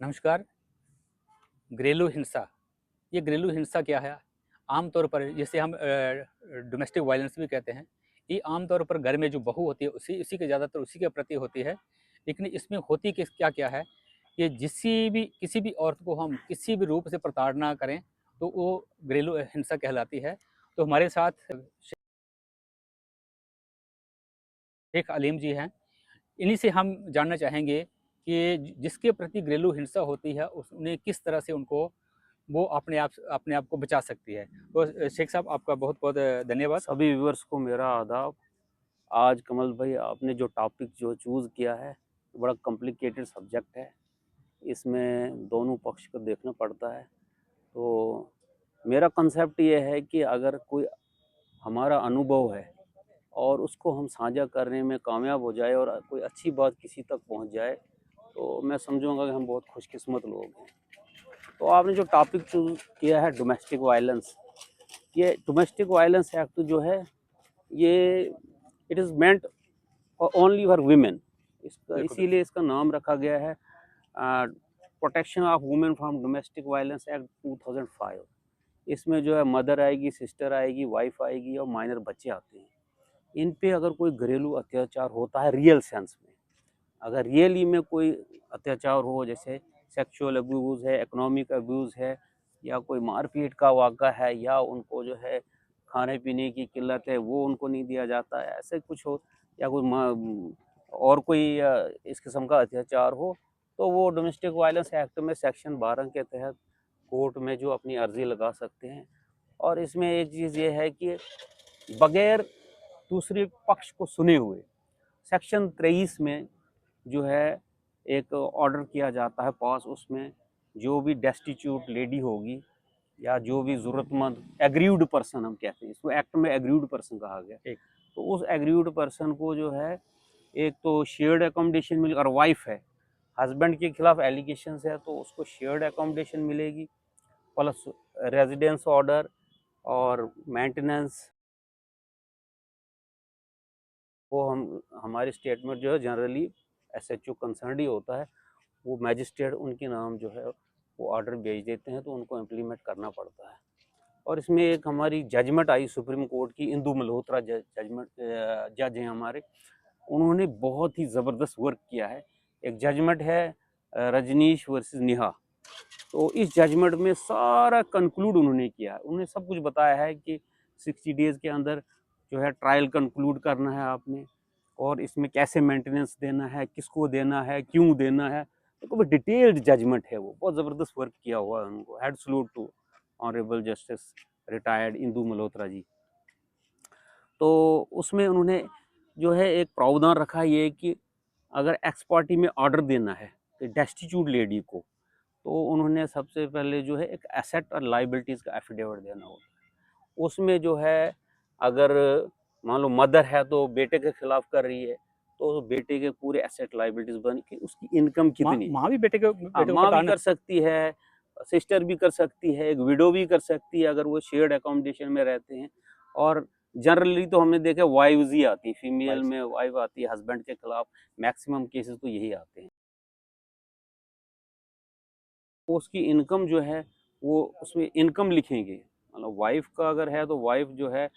नमस्कार। घरेलू हिंसा, ये घरेलू हिंसा क्या है? आम तौर पर जिसे हम डोमेस्टिक वायलेंस भी कहते हैं, ये आम तौर पर घर में जो बहू होती है उसी उसी के ज़्यादातर उसी के प्रति होती है। लेकिन इसमें होती क्या-क्या है कि किसी भी औरत को हम किसी भी रूप से प्रताड़ना करें, तो वो घरेलू हिंसा कहलाती है। तो हमारे साथ शेख अलीम जी हैं। इन्हीं से हम जानना चाहेंगे कि जिसके प्रति घरेलू हिंसा होती है उन्हें किस तरह से वो अपने आप को बचा सकती है। तो शेख साहब, आपका बहुत-बहुत धन्यवाद। सभी व्यूअर्स को मेरा आदाब। आज कमल भाई आपने जो टॉपिक जो चूज़ किया है बड़ा कॉम्प्लिकेटेड सब्जेक्ट है। इसमें दोनों पक्ष को देखना पड़ता है। तो मेरा कंसेप्ट ये है कि अगर कोई हमारा अनुभव है और उसको हम साझा करने में कामयाब हो जाए और कोई अच्छी बात किसी तक पहुंच जाए, तो मैं समझूंगा कि हम बहुत खुशकिस्मत लोग हैं। तो आपने जो टॉपिक चूज़ किया है डोमेस्टिक वायलेंस, ये डोमेस्टिक वायलेंस एक्ट जो है ये it is meant only for women. इसका बिल्कुल, बिल्कुल। इसीलिए इसका नाम रखा गया है protection of women from domestic violence act 2005। इसमें जो है मदर आएगी, सिस्टर आएगी, वाइफ आएगी और माइनर बच्चे आते हैं। इन पे अगर कोई घरेलू अत्याचार होता है रियल सेंस में, अगर रियली में कोई अत्याचार हो, जैसे सेक्सुअल अब्यूज़ है, इकोनॉमिक अब्यूज़ है, या कोई मारपीट का वाक़ा है, या उनको जो है खाने पीने की किल्लत है वो उनको नहीं दिया जाता है, ऐसे कुछ हो, या और कोई इस किस्म का अत्याचार हो, तो वो डोमेस्टिक वायलेंस एक्ट में सेक्शन 12 के तहत कोर्ट में जो अपनी अर्ज़ी लगा सकते हैं। और इसमें एक चीज़ ये है कि बगैर दूसरे पक्ष को सुने हुए सेक्शन 23 में जो है एक ऑर्डर किया जाता है पास, उसमें जो भी डेस्टिट्यूट लेडी होगी या जो भी ज़रूरतमंद एग्रीव्ड पर्सन, हम कहते हैं इसको, एक्ट में एग्रीव्ड पर्सन कहा गया, ठीक। तो उस एग्रीव्ड पर्सन को जो है एक तो शेयर्ड एकोमोडेशन मिल, और वाइफ है, हस्बैंड के खिलाफ एलिगेशंस है तो उसको शेयर्ड एकोमोडेशन मिलेगी, प्लस रेजिडेंस ऑर्डर और मेंटेनेंस। वो हम हमारे स्टेट में जो है जनरली एसएचओ कंसर्न ही होता है, वो मैजिस्ट्रेट उनके नाम जो है वो ऑर्डर भेज देते हैं, तो उनको इम्प्लीमेंट करना पड़ता है। और इसमें एक हमारी जजमेंट आई सुप्रीम कोर्ट की, इंदु मल्होत्रा जजमेंट जज हैं हमारे, उन्होंने बहुत ही ज़बरदस्त वर्क किया है। एक जजमेंट है रजनीश वर्सेस नेहा, तो इस जजमेंट में सारा कंक्लूड उन्होंने किया है। उन्होंने सब कुछ बताया है कि 60 डेज़ के अंदर जो है ट्रायल कंक्लूड करना है आपने, और इसमें कैसे मेंटेनेंस देना है, किसको देना है, क्यों देना है, तो डिटेल्ड जजमेंट है। वो बहुत ज़बरदस्त वर्क किया हुआ है उनको। Head salute to honourable justice retired Indu Malhotra ji. तो उसमें उन्होंने जो है एक प्रावधान रखा ये कि अगर एक्स पार्टी में ऑर्डर देना है तो डेस्टिट्यूट लेडी को, तो उन्होंने सबसे पहले जो है एक एसेट और लाइबिलिटीज़ का एफिडेविट देना होता है। उसमें जो है अगर मान लो मदर है तो बेटे के खिलाफ कर रही है, तो बेटे के पूरे एसेट लाइबिलिटीज़ बन के उसकी इनकम माँ कितनी, माँ भी हाँ बेटे को माँ भी प्रताड़ना। कर सकती है, सिस्टर भी कर सकती है, एक विडो भी कर सकती है अगर वो शेयर्ड अकोमोडेशन में रहते हैं। और जनरली तो हमने देखा वाइव्स ही आती, फीमेल वाइफ। में वाइफ आती है हस्बैंड के खिलाफ, मैक्सिमम केसेस तो यही आते हैं। तो उसकी इनकम जो है वो उसमें इनकम लिखेंगे, मतलब वाइफ का अगर है तो वाइफ जो है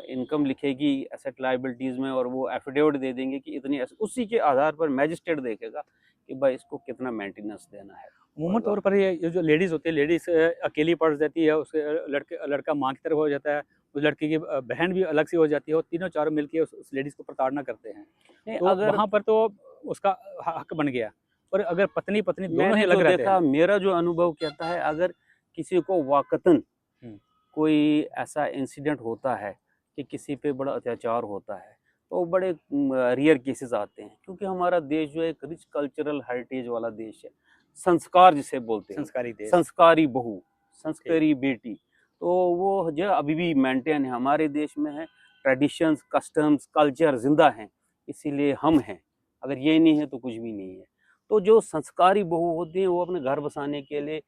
इनकम लिखेगी एसेट लाइबिलिटीज़ में, और वो एफिडेविट दे देंगे कि इतनी, उसी के आधार पर मैजिस्ट्रेट देखेगा कि भाई इसको कितना मेंटेनेंस देना है। अमूमन और तौर पर ये जो लेडीज़ होती है, लेडीज़ अकेली पड़ जाती है, उसके लड़का माँ की तरफ हो जाता है, उस लड़की की बहन भी अलग से हो जाती है और तीनों चारों मिलके उस लेडीज़ को प्रताड़ना करते हैं। नहीं, तो अगर वहाँ पर तो उसका हक बन गया। और अगर पत्नी-पत्नी दोनों ही मैंने अलग जो रहते देखा, हैं। मेरा जो अनुभव कहता है, अगर किसी को वाक़तन हुँ। कोई ऐसा इंसिडेंट होता है कि किसी पे बड़ा अत्याचार होता है, तो बड़े रेयर केसेस आते हैं, क्योंकि हमारा देश जो है एक रिच कल्चरल हेरिटेज वाला देश है। संस्कार जिसे बोलते हैं, संस्कारी देश। संस्कारी बहू, ठीक। संस्कारी बेटी, तो वो जो अभी भी मेंटेन है हमारे देश में है। ट्रेडिशंस, कस्टम्स, कल्चर ज़िंदा हैं, इसीलिए हम हैं। अगर ये नहीं है तो कुछ भी नहीं है। तो जो संस्कारी बहू होती हैं वो अपने घर बसाने के लिए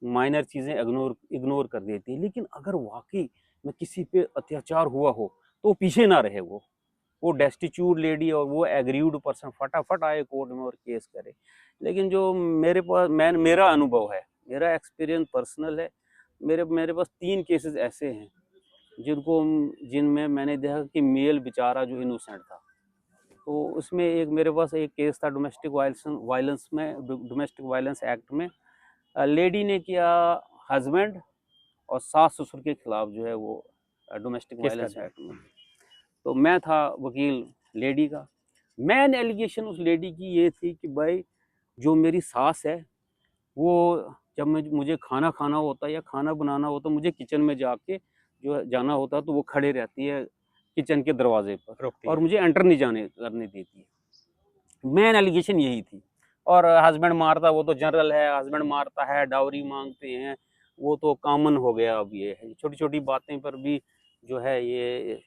माइनर चीज़ें इग्नोर इग्नोर कर देती है। लेकिन अगर वाक़ई में किसी पे अत्याचार हुआ हो तो पीछे ना रहे वो, वो डेस्टिट्यूट लेडी और वो एग्रीव्ड पर्सन फटाफट आए कोर्ट में और केस करे। लेकिन जो मेरे पास मेरा अनुभव है, मेरा एक्सपीरियंस पर्सनल है, मेरे पास 3 केसेस ऐसे हैं जिनमें मैंने देखा कि मेल बेचारा जो इनोसेंट था। तो उसमें मेरे पास एक केस था डोमेस्टिक वायलेंस एक्ट में। लेडी ने किया हस्बैंड और सास ससुर के खिलाफ जो है वो डोमेस्टिक केस कर वायलेंस दिया। एक्ट में। तो मैं था वकील लेडी का। मेन एलिगेशन उस लेडी की ये थी कि भाई जो मेरी सास है वो जब मुझे खाना खाना होता या खाना बनाना होता, मुझे किचन में जाके जो जाना होता तो वो खड़े रहती है किचन के दरवाजे पर रोकती और है। मुझे एंटर नहीं करने देती है। मेन एलिगेशन यही थी। और हस्बैंड मारता, वो तो जनरल है, हस्बैंड मारता है, डाउरी मांगते हैं, वो तो कॉमन हो गया। अब ये है छोटी छोटी बातें पर भी जो है ये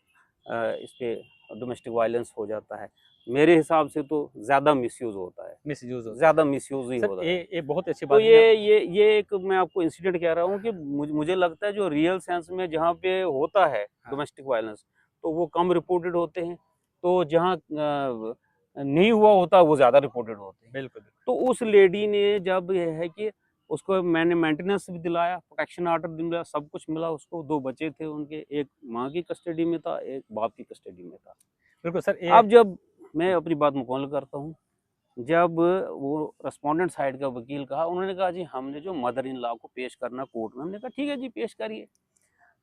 इस पे डोमेस्टिक वायलेंस हो जाता है। मेरे हिसाब से तो ज़्यादा मिसयूज़ होता है, मिसयूज होता ज़्यादा है। मिसयूज़ ही सर होता है। ये बहुत अच्छी तो बात है। ये एक मैं आपको इंसिडेंट कह रहा हूँ कि मुझे लगता है जो रियल सेंस में जहाँ पे होता है हाँ। डोमेस्टिक वायलेंस तो वो कम रिपोर्टेड होते हैं, तो जहाँ नहीं हुआ होता वो ज़्यादा रिपोर्टेड होते हैं। बिल्कुल। तो उस लेडी ने जब ये है कि उसको मैंने मेंटेनेंस भी दिलाया, प्रोटेक्शन ऑर्डर दिलाया, सब कुछ मिला उसको। 2 बच्चे थे उनके, एक माँ की कस्टडी में था, एक बाप की कस्टडी में था। बिल्कुल सर ये अब जब मैं अपनी बात मुकम्मल करता हूँ, जब वो रेस्पोंडेंट साइड का वकील कहा, उन्होंने कहा जी हमने जो मदर इन लॉ को पेश करना कोर्ट में। हमने कहा ठीक है जी पेश करिए।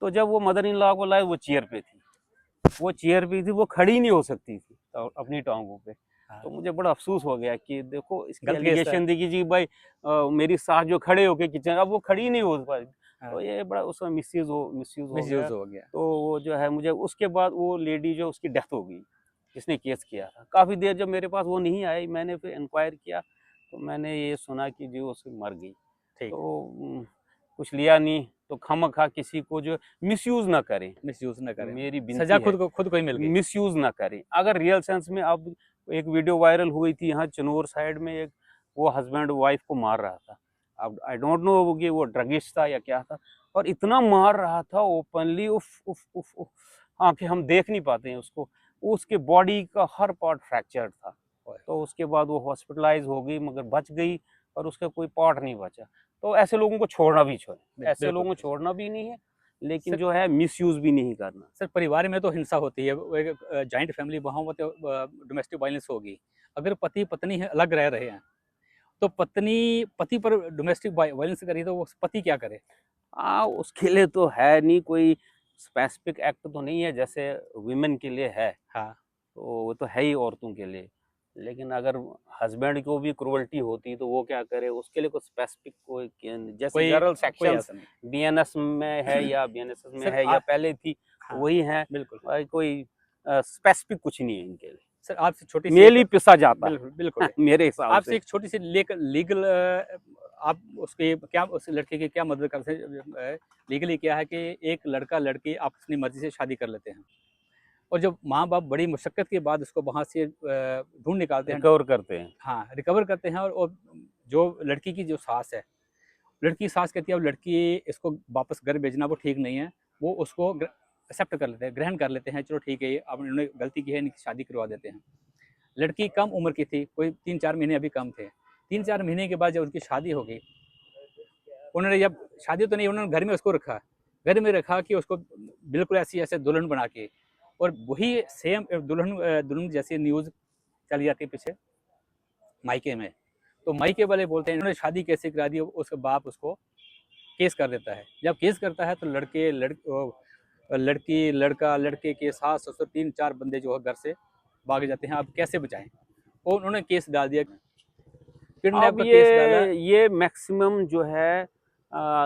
तो जब वो मदर इन लॉ को लाए, वो चेयर पे थी, वो खड़ी नहीं हो सकती थी तो अपनी टांगों पे। हाँ, तो मुझे बड़ा अफसोस हो गया कि देखो इसकी गलत केस था। एलिगेशन देखी जी भाई मेरी सास जो खड़े होके किचन, अब वो खड़ी नहीं हो पाई। हाँ, तो ये बड़ा उसका मिसयूज हो गया। मिसयूज हो गया। तो वो जो है मुझे उसके बाद वो लेडी जो उसकी डेथ हो गई जिसने केस किया था। काफ़ी देर जब मेरे पास वो नहीं आई, मैंने फिर इंक्वायर किया तो मैंने ये सुना कि जो उसकी मर गई। ठीक। तो कुछ लिया नहीं, तो खामखा किसी को जो मिसयूज ना करें, मिसयूज न करें। मेरी सजा विनती है, खुद को ही मिल गई। मिसयूज ना करें। अगर रियल सेंस में अब एक वीडियो वायरल हुई थी यहाँ चनौर साइड में, एक वो हस्बैंड वाइफ को मार रहा था। अब आई डोंट नो कि वो ड्रगिस्ट था या क्या था, और इतना मार रहा था ओपनली, उफ उफ उफ उफ, हाँ कि हम देख नहीं पाते हैं उसको। उसके बॉडी का हर पार्ट फ्रैक्चर्ड था। तो उसके बाद वो हॉस्पिटलाइज हो गई मगर बच गई, और उसका कोई पार्ट नहीं बचा। तो ऐसे लोगों को छोड़ना भी ऐसे लोगों को छोड़ना भी नहीं है, लेकिन सर जो है मिसयूज भी नहीं करना। सर परिवार में तो हिंसा होती है, वो एक जॉइंट फैमिली वहाँ वो तो डोमेस्टिक वायलेंस होगी। अगर पति पत्नी है अलग रह रहे हैं तो पत्नी पति पर डोमेस्टिक वायलेंस करी तो वो पति क्या करे? उसके लिए तो है नहीं कोई स्पेसिफिक एक्ट, तो नहीं है जैसे विमेन के लिए है। हाँ, तो वो तो है ही औरतों के लिए। लेकिन अगर हस्बैंड को भी क्रूअल्टी होती तो वो क्या करे, उसके लिए कोई स्पेसिफिक जैसे कोई जनरल कोई सेक्शंस ऐसा नहीं। बीएनएस में है या बीएनएसएस में सर है या पहले थी हाँ, वही है। बिल्कुल। कोई स्पेसिफिक कुछ नहीं है इनके लिए। सर आपसे छोटी सी मेल ही पिसा जाता बिल्कुल, बिल्कुल है मेरे हिसाब आपसे से। एक छोटी सी लीगल आप उसके क्या उस लड़के की क्या मदद कर सकते? लीगली क्या है कि एक लड़का लड़की अपनी मर्जी से शादी कर लेते हैं और जब माँ बाप बड़ी मुशक्कत के बाद उसको वहाँ से ढूंढ निकालते हैं। रिकवर करते हैं। हाँ, रिकवर करते हैं और जो लड़की की जो सास है, लड़की की सास कहती है अब लड़की इसको वापस घर भेजना वो ठीक नहीं है, वो उसको एक्सेप्ट कर लेते हैं, ग्रहण कर लेते हैं, चलो ठीक है अब इन्होंने गलती की है, इनकी शादी करवा देते हैं। लड़की कम उम्र की थी, कोई 3-4 महीने अभी कम थे। 3-4 महीने के बाद जब उनकी शादी हो गई, उन्होंने जब शादी तो नहीं, उन्होंने घर में उसको रखा, घर में रखा कि उसको बिल्कुल ऐसी ऐसे दुल्हन बना के, और वही सेम दुल्हन जैसी न्यूज़ चली जाती है पीछे मायके में। तो मायके वाले बोलते हैं इन्होंने शादी कैसे करा दी, उसके बाप उसको केस कर देता है। जब केस करता है तो लड़की लड़का लड़के के सास ससुर 3-4 बंदे जो है घर से भाग जाते हैं। अब कैसे बचाएं? और उन्होंने केस डाल दिया, किडनैप अब का केस डाला। ये मैक्सिमम जो है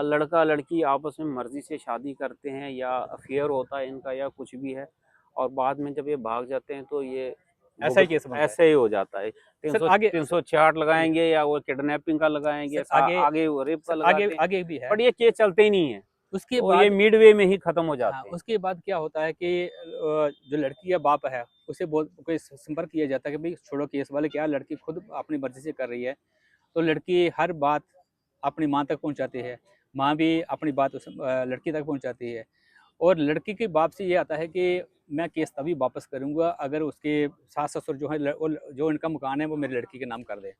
लड़का लड़की आपस में मर्जी से शादी करते हैं या अफेयर होता है इनका या कुछ भी है, और बाद में जब ये भाग जाते हैं तो ये ऐसा ही केस बनता है। ऐसे ही हो जाता है। सर आगे 306 लगाएंगे या वो किडनैपिंग का लगाएंगे, सर आगे आगे वो रेप का सर आगे लगाते हैं, आगे भी है। बट ये केस चलते ही नहीं है। उसके तो ये बाद मिडवे में ही खत्म हो हाँ, जाते हैं। उसके बाद क्या होता है कि जो लड़की का बाप है उसे कोई संपर्क किया जाता है कि भाई छोड़ो केस वाले, क्या लड़की खुद अपनी मर्जी से कर रही है। तो लड़की हर बात अपनी माँ तक पहुँचाती है, माँ भी अपनी बात उस लड़की तक पहुँचाती है, और लड़की के बाप से ये आता है कि मैं केस तभी वापस करूँगा अगर उसके सास ससुर जो है जो इनका मकान है वो मेरी लड़की के नाम कर दे,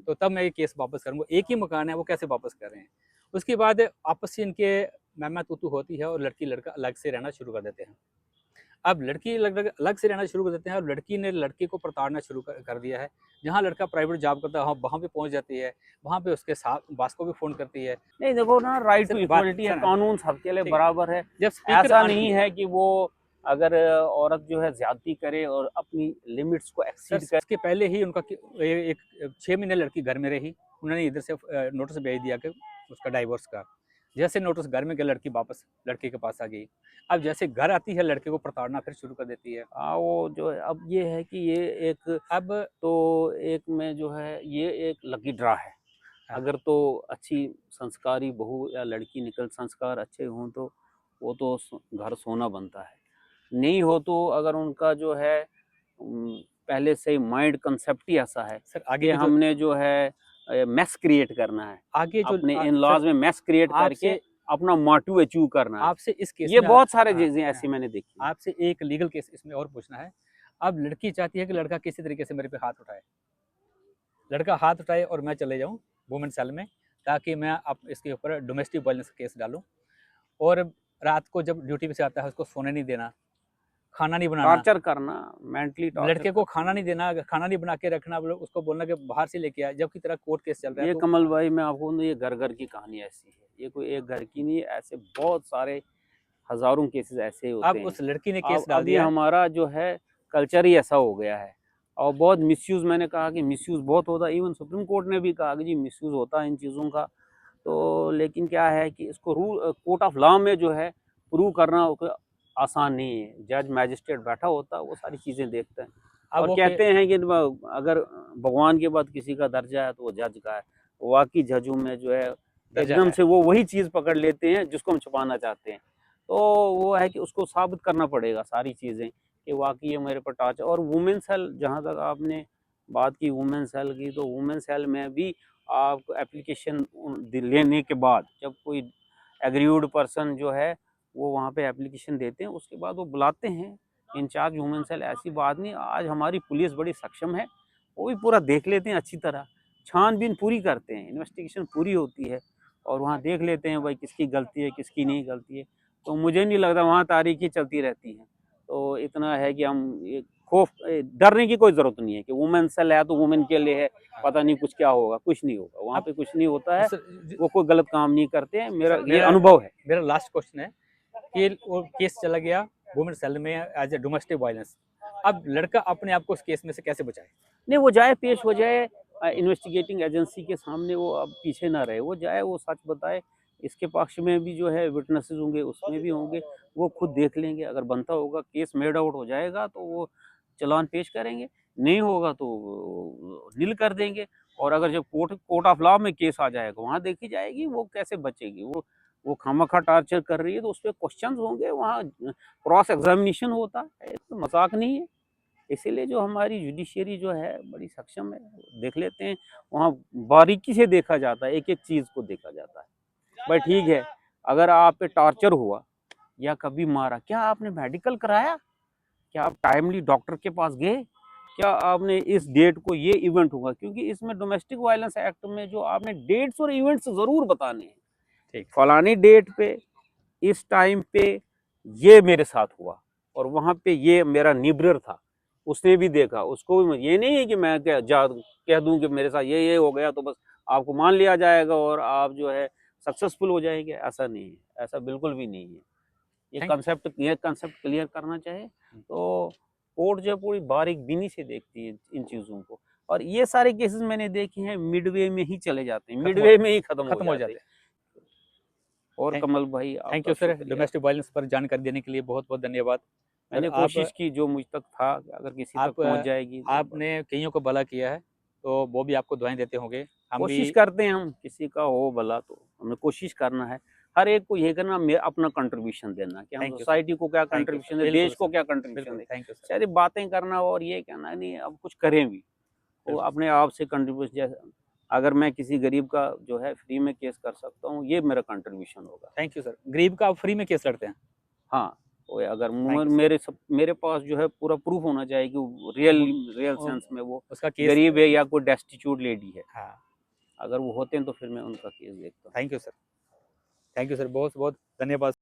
तो तब मैं ये केस वापस करूँगा। एक ही मकान है, वो कैसे वापस कर रहे हैं। उसके बाद आपस में इनके मैं तू होती है और लड़की लड़का अलग से रहना शुरू कर देते हैं। अब लड़की अलग से रहना शुरू कर देते हैं और लड़की ने लड़के को प्रताड़ना शुरू कर दिया है। जहाँ लड़का प्राइवेट जॉब करता है वहाँ पे पहुँच जाती है, वहाँ पे उसके साथ बॉस को भी फ़ोन करती है। नहीं देखो ना, राइट टू सिर्फ बात इक्वलिटी है, सुना, कानून सबके लिए ठीक है। बराबर है। जब स्पीकर ऐसा ऑन नहीं किया, है कि वो अगर औरत जो है ज्यादती करे और अपनी लिमिट्स को सर एक्सीड करे। इसके पहले ही उनका एक 6 महीने लड़की घर में रही, उन्होंने इधर से नोटिस भेज दिया कि उसका डाइवोर्स का। जैसे नोटिस घर में गया, लड़की वापस लड़के के पास आ गई। अब जैसे घर आती है लड़के को प्रताड़ना फिर शुरू कर देती है। वो जो है अब ये है कि ये एक अब तो एक में जो है ये एक लकी ड्रा है। हाँ। अगर तो अच्छी संस्कारी बहू या लड़की निकल, संस्कार अच्छे हों तो वो तो घर सोना बनता है। नहीं हो तो अगर उनका जो है पहले से ही माइंड कंसेप्ट ही ऐसा है सर कि आगे जो हमने जो है मैस क्रिएट करना है, आगे जो अपने सर इन लॉज में मैस क्रिएट करके आपसे अपना मोटिव अचीव करना है। आपसे इस केस ये में बहुत सारे हाँ, चीजें ऐसी मैंने देखी हैं। आपसे एक लीगल केस इसमें और पूछना है। अब लड़की चाहती है कि लड़का किसी तरीके से मेरे पे हाथ उठाए, लड़का हाथ उठाए और मैं चले जाऊं वुमेन सेल में, ताकि मैं अब इसके ऊपर डोमेस्टिक वायलेंस केस डालूं। और रात को जब ड्यूटी पे से आता है उसको सोने नहीं देना, खाना नहीं बनाना, टॉर्चर करना, मेंटली टॉर्चर लड़के को खाना नहीं देना, खाना नहीं बना के रखना, उसको बोलना कि बाहर से लेके आए, जबकि तेरा कोर्ट केस चल रहा है। ये तो कमल भाई मैं आपको बोलूं, ये घर घर की कहानी ऐसी है, ये कोई एक घर की नहीं है, ऐसे बहुत सारे हजारों केसेस ऐसे होते अब हैं। उस लड़की ने केस डाल अब ये दिया है। हमारा जो है कल्चर ही ऐसा हो गया है और बहुत मिसयूज, मैंने कहा कि मिसयूज बहुत होता है। इवन सुप्रीम कोर्ट ने भी कहा कि जी मिसयूज होता है इन चीज़ों का। तो लेकिन क्या है कि इसको रूल कोर्ट ऑफ लॉ में जो है प्रूव करना आसान नहीं है। जज मैजिस्ट्रेट बैठा होता है, वो सारी चीज़ें देखते हैं अब और वो कहते हैं कि अगर भगवान के बाद किसी का दर्जा है तो वो जज का है। वाकई जजों में जो है दर्जा एकदम है। से वो वही चीज़ पकड़ लेते हैं जिसको हम छुपाना चाहते हैं। तो वो है कि उसको साबित करना पड़ेगा सारी चीज़ें कि वाकई ये मेरे पर टॉर्चर। और वुमेन सेल, जहाँ तक आपने बात की वुमेन सेल की, तो वुमेन सेल में भी आपको एप्लीकेशन लेने के बाद, जब कोई एग्रीड पर्सन जो है वो वहाँ पे एप्लीकेशन देते हैं, उसके बाद वो बुलाते हैं इंचार्ज वुमेन सेल। ऐसी बात नहीं, आज हमारी पुलिस बड़ी सक्षम है, वो भी पूरा देख लेते हैं अच्छी तरह, छानबीन पूरी करते हैं, इन्वेस्टिगेशन पूरी होती है और वहाँ देख लेते हैं भाई किसकी गलती है किसकी नहीं गलती है। तो मुझे नहीं लगता वहाँ तारीखी चलती रहती हैं। तो इतना है कि हम डरने की कोई ज़रूरत नहीं है कि वुमेन सेल है तो वुमेन के लिए है, पता नहीं कुछ क्या होगा, कुछ नहीं होगा वहाँ पे, कुछ नहीं होता है। वो कोई गलत काम नहीं करते हैं, मेरा ये अनुभव है। मेरा लास्ट क्वेश्चन है कि वो केस चला गया वुमेन सेल में एज ए डोमेस्टिक वायलेंस। अब लड़का अपने आप को उस केस में से कैसे बचाए? नहीं, वो जाए, पेश हो जाए इन्वेस्टिगेटिंग एजेंसी के सामने, वो अब पीछे ना रहे, वो जाए, वो सच बताए। इसके पक्ष में भी जो है विटनेसेस होंगे, उसमें भी होंगे, वो खुद देख लेंगे। अगर बनता होगा, केस मेड आउट हो जाएगा तो वो चलान पेश करेंगे, नहीं होगा तो नील कर देंगे। और अगर जब कोर्ट ऑफ लॉ में केस आ जाएगा, वहाँ देखी जाएगी वो कैसे बचेगी। वो खामखा टार्चर कर रही है तो उस पर क्वेश्चन होंगे, वहाँ क्रॉस एग्जामिनेशन होता है, तो मजाक नहीं है। इसीलिए जो हमारी जुडिशरी जो है बड़ी सक्षम है, देख लेते हैं, वहाँ बारीकी से देखा जाता है, एक एक चीज़ को देखा जाता है। भाई ठीक है, अगर आप पे टॉर्चर हुआ या कभी मारा, क्या आपने मेडिकल कराया? क्या आप टाइमली डॉक्टर के पास गए? क्या आपने इस डेट को ये इवेंट हुआ? क्योंकि इसमें डोमेस्टिक वायलेंस एक्ट में जो आपने डेट्स और इवेंट्स ज़रूर बताने हैं। ठीक, फलानी डेट पे, इस टाइम पे ये मेरे साथ हुआ और वहाँ पे ये मेरा निब्रर था, उसने भी देखा। उसको भी ये नहीं है कि मैं कह दूं कि मेरे साथ ये हो गया तो बस आपको मान लिया जाएगा और आप जो है सक्सेसफुल हो जाएंगे। ऐसा नहीं है, ऐसा बिल्कुल भी नहीं है। ये कंसेप्ट क्लियर करना चाहे तो कोर्ट जो पूरी बारीक बीनी से देखती है इन चीज़ों को। और ये सारे केसेस मैंने देखे हैं मिडवे में ही चले जाते हैं, मिडवे में ही खत्म हो जाते हैं। और कमल भाई, thank you sir, domestic violence पर जानकारी देने के लिए बहुत बहुत धन्यवाद। मैंने कोशिश की जो मुझ तक था, अगर किसी तक पहुंच जाएगी तो आपने कईयों को भला किया है, तो वो भी आपको दुआएं देते होंगे। हम कोशिश भी करते हैं, हम किसी का हो भला तो हमें कोशिश करना है। हर एक को ये करना, अपना कंट्रीब्यूशन देना कि हम सोसाइटी को क्या कंट्रीब्यूशन दे, देश को क्या contribution they. Thank you sir. सारी बातें करना और ये कहना नहीं अब कुछ करें भी, वो अपने आप से कंट्रीब्यूशन। जैसे अगर मैं किसी गरीब का जो है फ्री में केस कर सकता हूँ, ये मेरा कंट्रीब्यूशन होगा। Thank you sir. गरीब का आप फ्री में केस लड़ते हैं? हाँ, और अगर you, sir. मेरे पास जो है पूरा प्रूफ होना चाहिए कि रियल वो- सेंस में वो उसका केस गरीब है या कोई डेस्टिट्यूट लेडी है। हाँ अगर वो होते हैं तो फिर मैं उनका केस देखता हूँ। थैंक यू सर बहुत बहुत धन्यवाद